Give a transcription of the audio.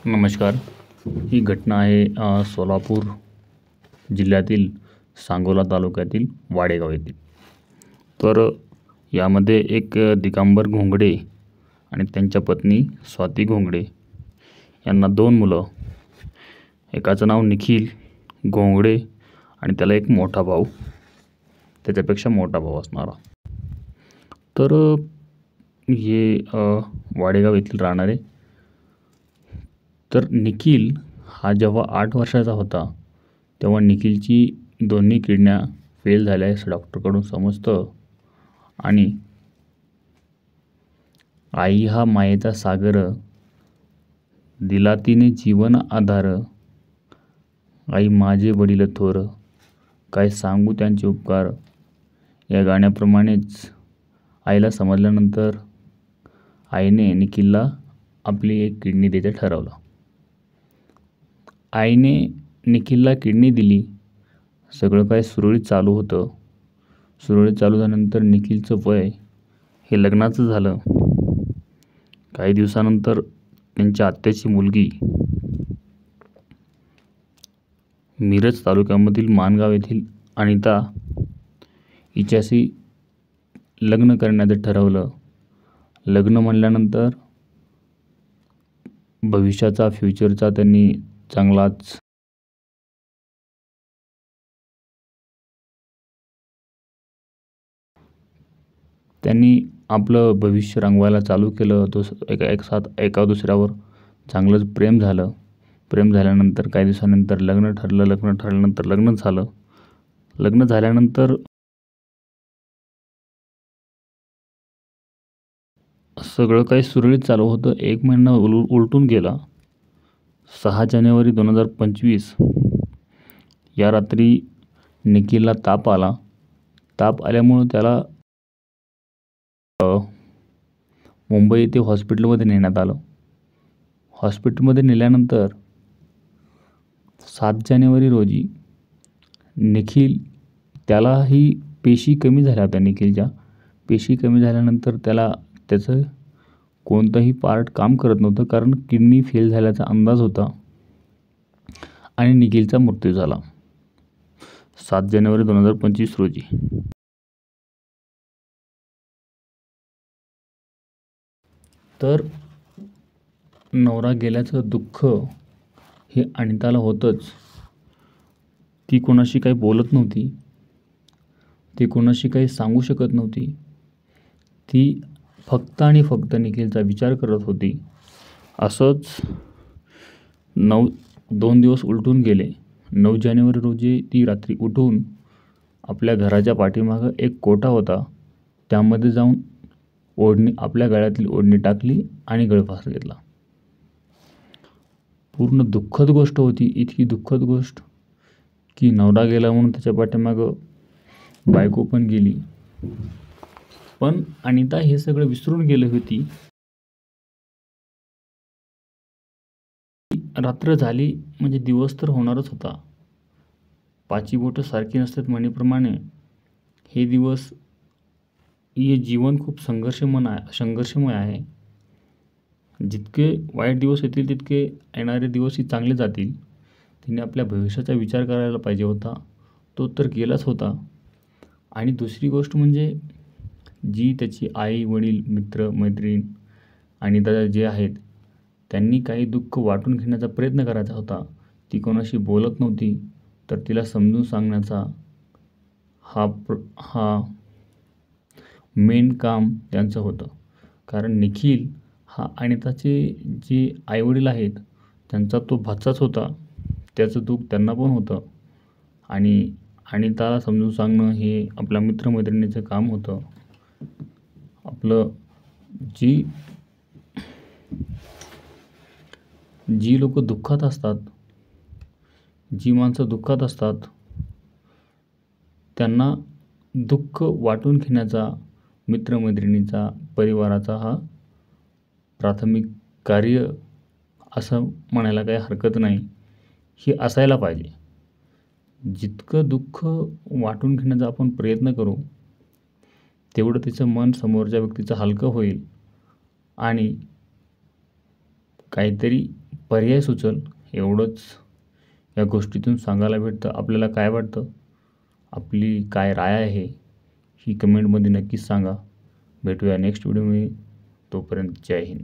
नमस्कार. ही घटना आहे सोलापूर जिल्ह्यातील सांगोला तालुक्यातील वाडेगाव येथील. तर यामध्ये एक दिगंबर घोंगडे आणि त्यांच्या पत्नी स्वाती घोंगडे यांना 2 मुलं. एकाचं नाव निखिल घोंगडे आणि त्याला एक मोठा भाऊ, त्याच्यापेक्षा मोठा भाऊ असणारा. तर हे वाडेगाव येथील राहणारे. तर निखिल हा जेव्हा 8 वर्षाचा होता तेव्हा निखिलची दोन्ही किडन्या फेल झाल्या असं डॉक्टरकडून समजतं. आणि आई हा मायेचा सागर, दिला तिने जीवन आधार, आई माझे वडील थोर, काय सांगू त्यांचे उपकार, या गाण्याप्रमाणेच आईला समजल्यानंतर आईने निखिलला आपली एक किडनी द्यायचं ठरवलं. आईने निखिलला किडनी दिली. सगळं काय सुरळीत चालू होतं. सुरळीत चालू झाल्यानंतर निखिलचं वय हे लग्नाचं झालं. काही दिवसानंतर त्यांच्या आत्याची मुलगी मिरज तालुक्यामधील माणगाव येथील अनिता हिच्याशी लग्न करण्याचं ठरवलं. लग्न म्हणल्यानंतर भविष्याचा, फ्युचरचा त्यांनी चांगलाच त्यांनी आपलं भविष्य रंगवायला चालू केलं. एका दुसऱ्यावर चांगलंच प्रेम झालं. प्रेम झाल्यानंतर काही दिवसानंतर लग्न ठरलं. लग्न ठरल्यानंतर लग्न झालं. लग्न झाल्यानंतर सगळं काही सुरळीत चालू होतं. 1 महिना उलटून गेला. 6 जानेवारी 2025 या रात्री निखिलला ताप आला. ताप आल्यामुळं त्याला मुंबई येथे हॉस्पिटलमध्ये नेण्यात आलं. हॉस्पिटलमध्ये नेल्यानंतर 7 जानेवारी रोजी त्यालाही पेशी कमी झाल्या होत्या. निखिलच्या पेशी कमी झाल्यानंतर त्याचं कोणतंही पार्ट काम करत नव्हतं, कारण किडनी फेल झाल्याचा अंदाज होता आणि निखिलचा मृत्यू झाला 7 जानेवारी 2025 रोजी. तर नवरा गेल्याचं दुःख हे अनिताला होतंच. ती कोणाशी काही बोलत नव्हती. ती कोणाशी काही सांगू शकत नव्हती. ती फक्त आणि फक्त निखिलचा विचार करत होती. असंच 2 दिवस उलटून गेले. 9 जानेवारी रोजी ती रात्री उठून आपल्या घराच्या पाठीमागं एक कोटा होता, त्यामध्ये जाऊन आपल्या गळ्यातील ओढणी टाकली आणि गळफास घेतला. पूर्ण दुःखद गोष्ट होती. इतकी दुःखद गोष्ट की नवरा गेला म्हणून त्याच्या पाठीमागं बायको पण गेली. पण अनिता हे सगळं विसरून गेली होती. रात्र झाली म्हणजे दिवस तर होणारच होता. 5 बोटं सारखी नसतात म्हणीप्रमाणे हे जीवन खूप संघर्षमय आहे. जितके वाईट दिवस येतील तितके येणारे दिवसही चांगले जातील. तिने आपल्या भविष्याचा विचार करायला पाहिजे होता. तो तर केलाच होता. आणि दुसरी गोष्ट म्हणजे जी त्याची आई, वडील, मित्र, मैत्रीण आणि दादा जे आहेत, त्यांनी काही दुःख वाटून घेण्याचा प्रयत्न करायचा होता. ती कोणाशी बोलत नव्हती. तर तिला समजून सांगण्याचा हा मेन काम त्यांचं होतं. कारण निखिल हा अनिताचे जे आईवडील आहेत त्यांचा तो भाचाच होता. त्याचं दुःख त्यांना पण होतं. आणि अनिताला समजून सांगणं हे आपल्या मित्रमैत्रिणीचं काम होतं. आपलं जी लोक दुःखात असतात, जी माणसं दुःखात असतात, त्यांना दुःख वाटून घेण्याचा मित्रमैत्रिणीचा, परिवाराचा हा प्राथमिक कार्य असं म्हणायला काही हरकत नाही. हे असायला पाहिजे. जितकं दुःख वाटून घेण्याचा आपण प्रयत्न करू तेवढं तिचं मन समोरच्या व्यक्तीचं हलकं होईल आणि काहीतरी पर्याय सुचल एवढंच या गोष्टीतून सांगायला भेटतं. आपल्याला काय वाटतं, आपली काय राय आहे ही कमेंटमध्ये नक्कीच सांगा. भेटूया नेक्स्ट व्हिडिओमध्ये. तोपर्यंत जय हिंद.